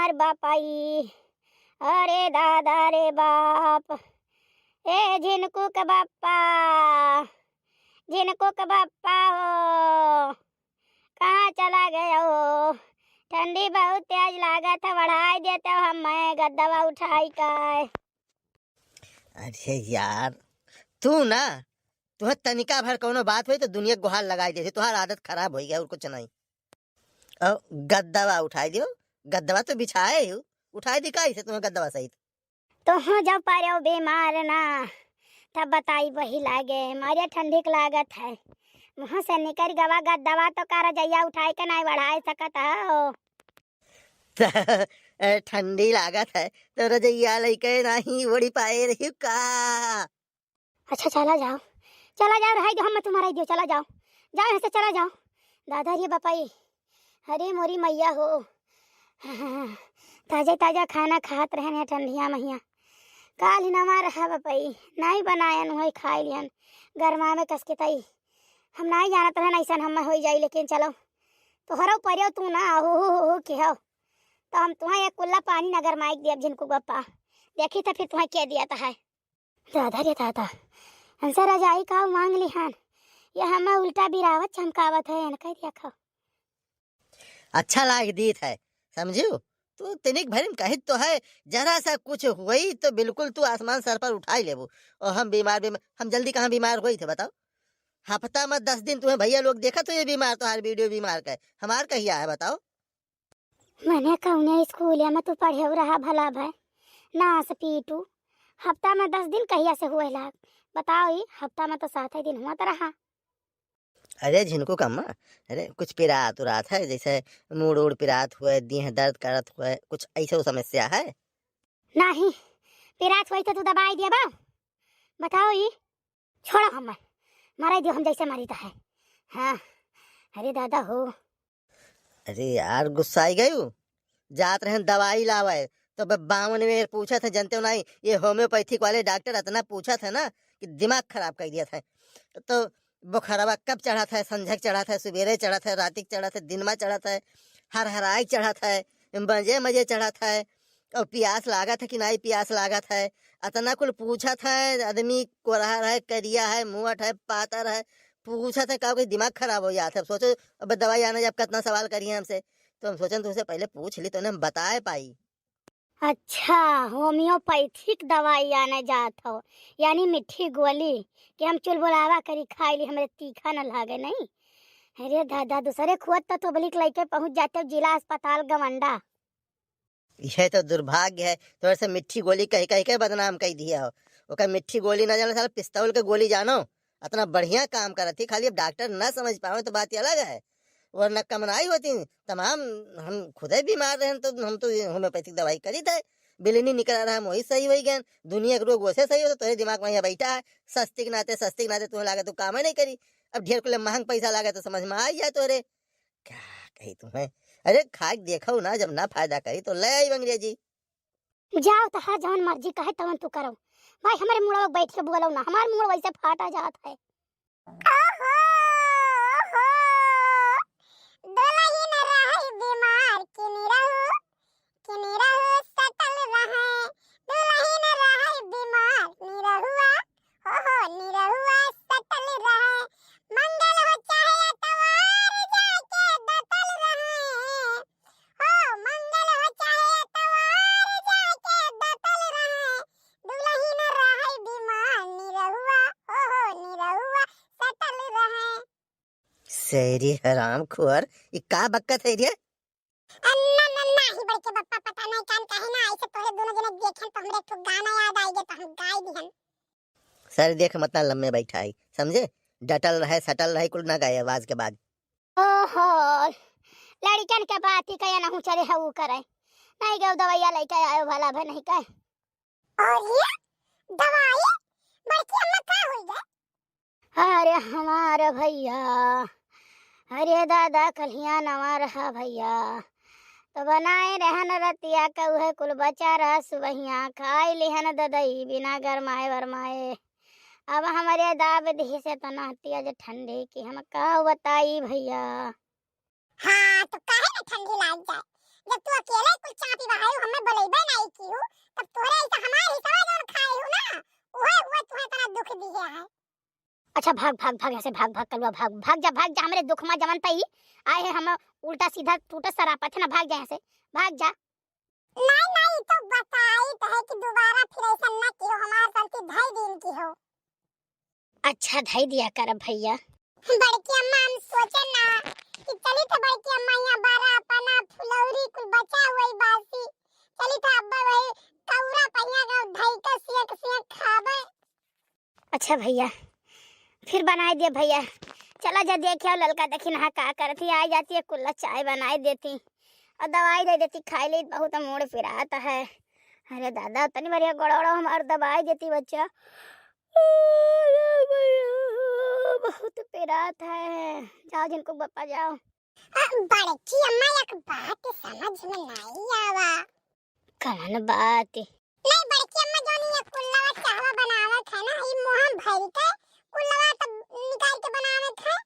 हमार बापाई, अरे दादा रे बाप, ए झिनकू का बाप्पा, झिनकू का बाप्पा हो, कहाँ चला गया हो? ठंडी बहुत तेज लागत है, बढ़ाई देते हो हम मैं गद्दवा उठाई का। अरे यार तू ना तुह तनिका भर कोनो बात हुई तो दुनिया गुहार लगाई दे, तुहार आदत खराब हो गया और कुछ नहीं। और गद्दवा उठाई दियो, गद्दवा तो बिछाए ही उठाई दी काई से तुम्हें गद्दवा सहित। तो हो जब पारे बीमार ना तब बताई वही लागे, मारे ठंडी की लागत है, मुँह से निकल गवा गद्दवा तो कर जैया उठाई के नहीं बढ़ाई सकत हो। ठंडी लागत है तो रजैया लेके नहीं उड़ी पाए रही का। अच्छा चला जाओ, चला जाओ, रहाई दो, हम तुम्हारा दियो, चला जाओ, जाओ ऐसे चला जाओ। दादा रे बापाई, अरे मोरी मैया हो, ताजा ताजा खाना खात रहन ठंडिया मैया, काल ही नमा रहा बापाई, नहीं बनायन वही खाई लियन गरमा में कसके तई, हम नहीं जानत रहन ऐसा हम हो जाई, लेकिन चलो तोहरा परियो तू ना हो के हो तो हम तुम्हें एक कुल्ला पानी नगर माइक दिया जिनको बप्पा देखी तो फिर तुम्हें क्या दिया था है। दादा रे दादा, हमसे रजाई का मांग लिहान, या हमें उल्टा बिरावत चमकावत है कह दिया खाओ। अच्छा लाग दीत है समझियो, तू तनिक भरिन कहित तो है, जरा सा कुछ हुई तो बिल्कुल तू आसमान सर पर उठाई लेबो। और हम बीमार हम जल्दी कहाँ बीमार हुई थे बताओ? हफ्ता में 10 दिन तुम्हें भैया लोग देखा तो ये बीमार, तो हर वीडियो बीमार का है, हमार कहिया है बताओ? मैंने कहूँ स्कूल में तू पढ़े रहा भला भाई ना पीटू, हफ्ता में 10 दिन कहिया से हुए लाग बताओ, ही हफ्ता में तो 7 ही दिन हुआ तो रहा। अरे झिनको कम्मा, अरे कुछ पिरात उरात है, जैसे मूड उड़ पिरात हुए, देह दर्द करत हुए, कुछ ऐसा समस्या है? नहीं पिरात हुई तो तू दबाई दिया बा, बताओ ही छोड़ो हम मारा दियो, हम जैसे मारी तो है। हाँ अरे दादा हो। अरे यार गुस्सा आई गई, जात रहे दवाई लावे तो 52 में पूछा था, जानते हो नहीं ये होम्योपैथिक वाले डॉक्टर इतना पूछा था ना कि दिमाग खराब कर दिया था। तो बुखारवा कब चढ़ा था? संझक चढ़ा था, सवेरे चढ़ा था, रातिक चढ़ा था, दिन में चढ़ा था, हर हराई चढ़ा था, मजे मजे चढ़ा था। और प्यास लागा था कि नहीं प्यास लागा था, इतना कुल पूछा था। आदमी कोरहा है, करिया है, मुँहट है, पातर है, पूछा था का कोई दिमाग खराब हो जाता है। सोचो अब दवाई आने जब कितना सवाल करिए हमसे, तो हम सोचें तुमसे पहले पूछ ली तो हम बता पाई। अच्छा होम्योपैथिक दवाई आने जात हो, यानी मिठी गोली कि हम चुलबुलावा करी खाई ली, हमें तीखा न लागे नहीं। अरे दादा दूसरे खुद तो बलिक लेके पहुंच जाते हो जिला अस्पताल गवंडा। यह तो दुर्भाग्य है, थोड़ा सा मिठी गोली कह कह के बदनाम कह दिया हो। ओका मिठी गोली ना जानो, साला पिस्तौल के गोली जानो, इतना बढ़िया काम कर थी। खाली अब डॉक्टर न समझ पाओ तो बात अलग है, वरना कमनाई होती तमाम। हम खुद ही बीमार रहे तो हम तो होम्योपैथिक दवाई करी थे, बिलनी निकल रहा है वही सही हो गया। दुनिया के रोग वैसे सही हो, तो तुम्हारे दिमाग में यहाँ बैठा है सस्ती के नाते तुम्हें लागे तो काम ही नहीं करी। अब ढेर को महंग पैसा लागे तो समझ में आ जाए तोरे क्या कही तुम्हें। अरे खा के देखो ना, जब ना फायदा करी तो ले आई अंग्रेजी। जाओ तो हाँ जवन मर्जी कहे तवन तू करो भाई, हमारे मुड़ा में बैठ के बोलो ना, हमारे मुड़ वैसे फाटा जाता है। ओहो ओहो, दुल्हन रही बीमार किनी रहू सटल रहे, दुल्हन रही बीमार निरहुआ, ओहो निरहुआ सटल रहे, मंगल हो चाहे अतवार जाके दतल रहे, हो मंगल हो चाहे अतवार जाके दतल रहे, दुल्हन रही बीमार निरहुआ, ओहो निरहुआ सटल रहे। शेरी हराम खोर, ये का बक्कत है रे? अन्ना नन्ना ही बड़के बप्पा पता नहीं कान काहे ना ऐसे तोरे दोनों जने देखें तो हमरे तो गाना याद आई गे तो हम गाय दिहन। सर देख मत लम्बे बैठा है समझे, डटल रहे सटल रहे कुल ना गए आवाज के बाद। ओहो लड़कन के बात ही कया ना चले हऊ करे, नहीं गौ दवाइया लेके आयो भला भे नहीं कह। और ये दवाई बड़की अम्मा का होई गे? अरे हमारे भैया, अरे दादा कलिया नवा रहा भैया, तो बनाए रहन रतिया कउहे कुल बचा रह सुबहिया खाई लिहन ददई बिना गरमाए वरमाए। अब हमारे दाब दी से तो नहती आज ठंडी की हम का बताई भैया। हाँ तो काहे ना ठंडी लाग जाए, जब तू अकेले कुल चापी बहाई हमें बोलेबे नहीं की हूं तब तोरे ऐसा हमार हिस्सा जोन खाए हो ना ओए तुम्हें तना दुख दिया है। अच्छा भाग भाग भाग ऐसे भाग भाग कलवा भाग जा हमरे दुख मा जमन पई आए है हम उल्टा सीधा टूटा सरापत है ना भाग जा ऐसे भाग जा। नहीं तो बताई तो है कि दोबारा फिर ऐसा न कियो हमार गलती ढाई दिन की हो। अच्छा ढाई दिया कर भैया। बड़की अम्मा हम सोचे ना कि चली तो बड़की अम्मा यहाँ बारा अपना फुलौरी कुल बचा हुई बासी चली तो अब्बा वही कौरा पहिया का ढाई का सिया खावे। अच्छा भैया फिर बनाए दिए भैया चला जा देखियो ललका देखी ना का करती आ जाती है कुल्ला चाय बनाए देती और दवाई दे देती खाई ले बहुत मोड़ फिराता है। अरे दादा तनी बढ़िया गड़ोड़ो हमार दवाई देती बच्चा बहुत पिरात है जाओ जिनको बप्पा जाओ। बड़की अम्मा एक बात समझ में नहीं आवा। कौन बात? नहीं बड़की अम्मा जोनी ये कुल्लावा चाहवा बनावत है ना ई मोहम भर के कुल्लावा तब निकाल के बनावत है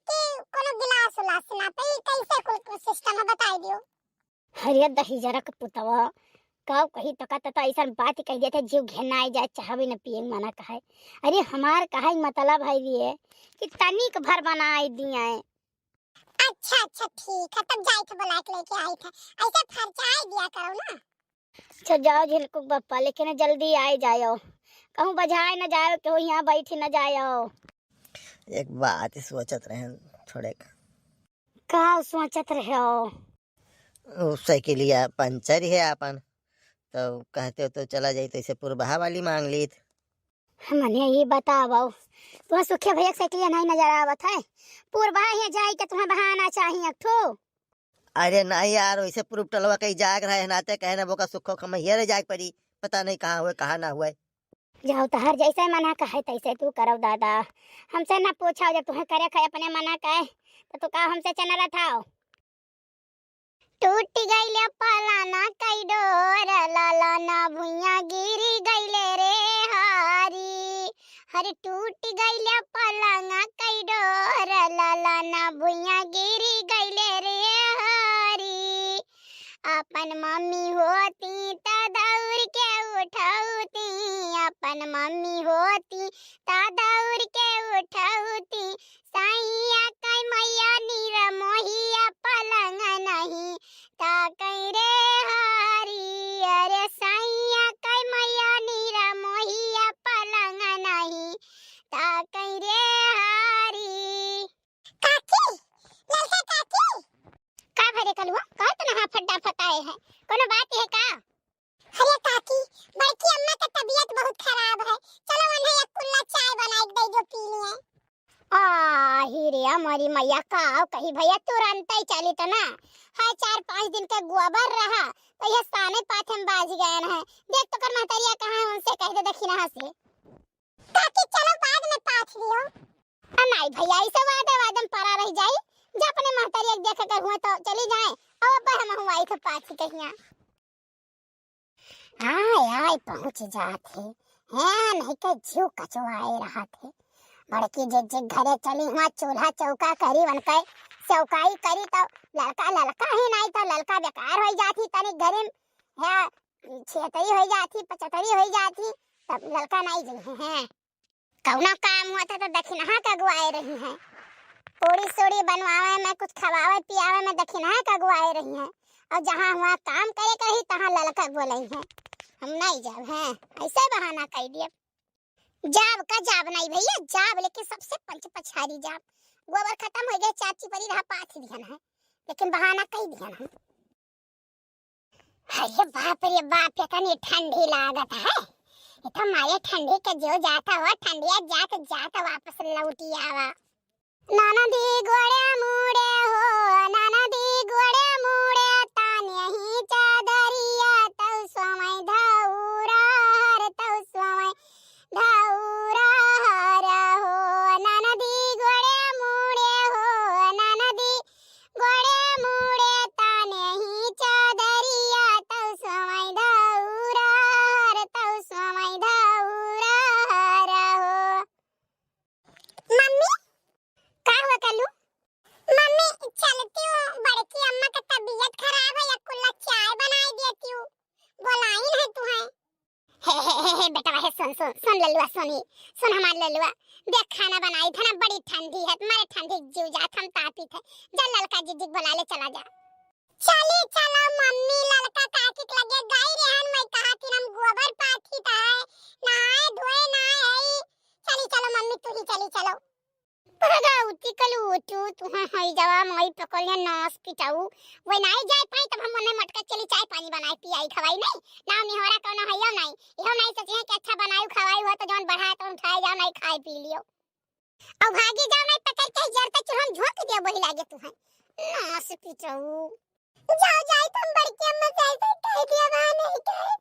कि कोनो गिलास उलास ना पे कैसे कुल सिस्टम है बताई दियो। हरिया दही जरा के पुतवा का कही तो कहता तो ऐसा बात कह देते जीव घेनाई जाए चाहबे न पिए मना कहे। अरे हमार कहे मतलब है ये कि तनिक भर बनाई दिए। अच्छा ठीक है तब जाई तो बुला के लेके आई थे ऐसे खर्चा दिया करो ना। अच्छा जाओ झिलकुक बप्पा लेकिन जल्दी आए जाओ कहूँ बजाए न जाओ कहूँ यहाँ बैठी न जाओ। एक बात सोचत रहे थोड़े का सोचत रहे हो? साइकिलिया पंचर है अपन तो कहते हो तो चला जाई तो इसे पूर्वा वाली मांग ली। मने ये बताओ तुम्हें सुखे भैया साइकिलिया नहीं नजर आवत है पूर्वा यहाँ जाई के तुम्हें बहाना चाहिए ठो। अरे नहीं यार वैसे पूर्व टलवा कहीं जाग रहा है नाते कहना बोका सुखो खमहिया जाग पड़ी पता नहीं कहाँ हुए कहाँ ना हुए। जाओ तो हर जैसे मना कहे तैसे तू करो दादा हमसे ना पूछा जब तुम्हें करे खाए अपने मना कहे तो तू का हमसे चना रहा था। टूट गईले पलाना कई डोर लाला ना भुइया गिरी गईले रे हारी हरे टूट गईले पलाना कई डोर लाला ना भुइया गिरी गईले रे हारी अपन मम्मी होती त दौड़ के उठाऊती अपन मम्मी होती त दौड़ के उठाऊती साइया कई मैया नीरा मोहिया पलंग नहीं ता कई रे हारी अरे साइया कई मैया नीरा मोहिया पलंग नहीं ता कई रे हारी। काकी ललका काकी का भरे कलवा का तो ना फड्डा फटाए है कोनो बात है का? अरे काकी बड़की अम्मा का तबीयत बहुत खराब है चलो उन्हें एक कुल्ला चाय बना के दे जो पी लिए। हीरे हमारी मैया का कही भैया तुरंत ही चली तो ना है 4-5 दिन का गोबर रहा तो ये साने पाथम बाज गए हैं देख तो कर महतरिया कहां है उनसे कह दे देखी ना से काकी चलो बाद में पाथ दियो। नहीं भैया ऐसे वादम परा रह जाई जब अपने महतरिया देख कर हुआ तो चली जाए अब अब हम हुआ तो पाथ कहिया आय पहुंच जाते हैं नहीं के जीव कचवाए रहा थे बड़की जे घरे चली हुआ चूल्हा चौका करी बनके चौकाई करी तो ललका ही नहीं तो ललका बेकार हो जाती तनी घरे है 76 हो जाती 75 हो जाती तब ललका नहीं जी है कौना काम हुआ था तो दक्षिणा का गुआए रही है पूरी सोड़ी बनवावे में कुछ खवावे पियावे में दक्षिणा का गुआए रही है और जहाँ हुआ काम करे कही तहाँ ललका बोले है हम नहीं जाब हैं ऐसे बहाना कर दिए जाब का जाब नहीं भैया जाब लेकिन सबसे पंच पछारी जाब गोबर खत्म हो गया चाची परी रहा पाथ दिया है लेकिन बहाना कही दिया है। अरे बाप इतनी ठंडी लागत है इतना मारे ठंडी के जो जाता हुआ ठंडिया जात वापस लौटी आवा। नाना दी गोड़े मुड़े हो नाना दी गोड़े मुड़े ताने ही चादरिया तौ समय धौरा हर तौ समय धौरा हर हो नाना दी गोड़े मुड़े हो नाना दी गोड़े मुड़े ताने ही चादरिया तौ समय धौरा हर तौ समय धौरा हर हो। मम्मी का हुआ कल्लू? मम्मी चलती हूँ बड़की अम्मा का सुन सुन सुन लल्लुआ सुनी सुन हमार लल्लुआ देख खाना बनाई था ना बड़ी ठंडी है तुम्हारे ठंडी जीव जात हम तापी थे जा ललका जीजी बुला ले चला जा चली चलो मम्मी ललका काकी के लगे गई रहन मैं कहा कि हम गोबर पाथी था नहाए धोए ना है चली चलो मम्मी तू ही चली चलो भगाउती कलू तू तुहा हई जावा मई पकड़िया नास पिटाऊ वही नहीं जाए पाई तब हम मने मटका चली चाय पानी बनाए पियाई खवाई नहीं ना निहोरा कोनो हइयो नहीं इहो नहीं सोचिए कि अच्छा बनाई खवाई हो तो जौन बढ़ा तो उठाए जाओ नहीं खाए पी लियो अब भागी जाओ नहीं पकड़ के जर तक हम झोंक दियो वही लागे तू है नास पिटाऊ जाओ जाए तुम बड़की अम्मा जैसे कह दिया वहां नहीं कहे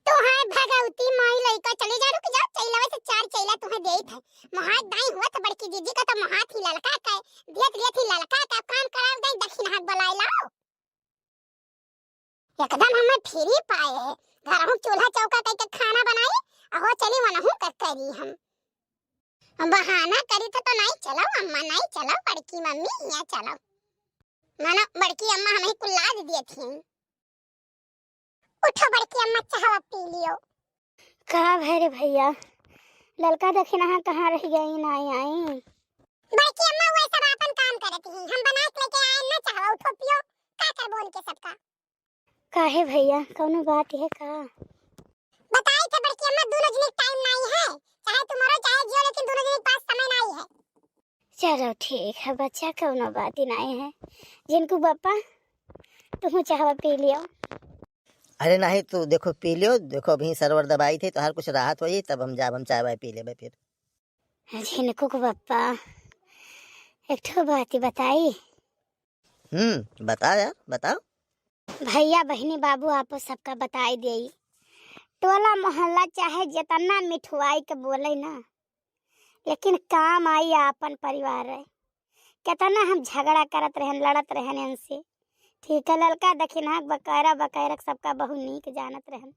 तो है भगाउती माई लइका चले जा रुक जा चैलावे से चार चैला तुम्हें देई थे महात दाई हुआ तो बड़की जीजी का तो महात ही ललका का दियत ही ललका का काम कराव दई दक्षिण हाथ बुलाई लाओ एकदम हमें फ्री पाए है घर हम चूल्हा चौका कई के खाना बनाई अहो चली वनहु कर करी हम बहाना करी तो नहीं चलो अम्मा नहीं चलो बड़की मम्मी यहाँ चलो मानो बड़की अम्मा हमें कुल्ला दिए थी उठो बड़की अम्मा चाहवा पी लियो कहा भैरे भैया ललका दक्षिणा कहाँ रह गई ना आई बड़की अम्मा वो सब अपन काम करती हैं हम बना के लेके आए ना चाहवा उठो पियो का कर बोल के सबका काहे भैया कोनो बात है का बताई थे बड़की अम्मा दोनों जने टाइम नहीं है चाहे तुम्हारा चाहे जियो लेकिन दोनों जने के पास समय नहीं है चलो ठीक है बच्चा कोनो बात ही नहीं है जिनको पापा तुम चाहवा पी लियो अरे नहीं तू देखो पी लियो देखो अभी सर्वर दबाई थी तो हर कुछ राहत होई तब हम जाब हम चाय वाय पी लेबे फिर जिनको को पापा एक ठो बात बताई बता यार बताओ भैया बहनी बाबू आपो सबका बताई देई टोला मोहल्ला चाहे जितना मिठवाई के बोले ना लेकिन काम आई अपन परिवार है कितना हम झगड़ा करत रहन लड़त रहन इनसे ठीक है ललका दक्षिणा बकायरा बकायरा सबका बहु नीक जानत रहन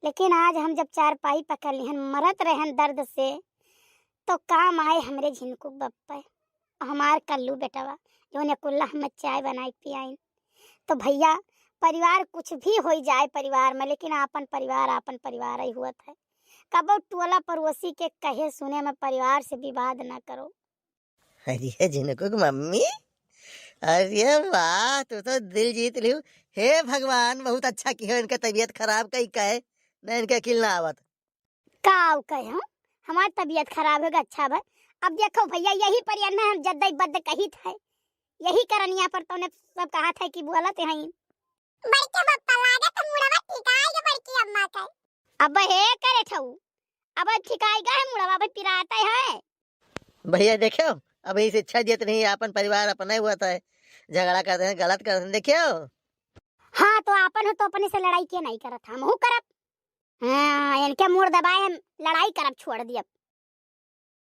लेकिन आज हम जब चार पाई पकड़ लिहन मरत रहन दर्द से तो काम आए हमरे झिनको बप्पा हमार कल्लू बेटवा जो ने कुल्ला हम चाय बनाई पियाइन तो भैया परिवार कुछ भी हो जाए परिवार में लेकिन अपन परिवार ही हुआ है कबो टोला पड़ोसी के कहे सुने में परिवार से विवाद ना करो अरे जिनको मम्मी अरे वाह तू तो दिल जीत लियो हे भगवान बहुत अच्छा किया इनका तबीयत खराब कई कहे न इनका किल ना आवत काव कहे हम हमार तबीयत खराब होगा अच्छा भाई अब देखो भैया यही पर हम जद्दई बद्द कही थे यही करनिया पर तूने सब कहा था कि बोलत है बड़के बप्पा लागत मुड़वा ठिकाई के बड़की अम्मा का अब हे करे ठऊ अब ठिकाई गए मुड़वा पे पिराता है भैया देखो अब इस इच्छा जित नहीं अपन परिवार अपना ही हुआ था झगड़ा करते हैं गलत करते हैं देखियो हाँ तो अपन हो तो अपने से लड़ाई के नहीं करत हम हूँ करब हाँ इनके मुड़ दबाए हम लड़ाई करब छोड़ दिया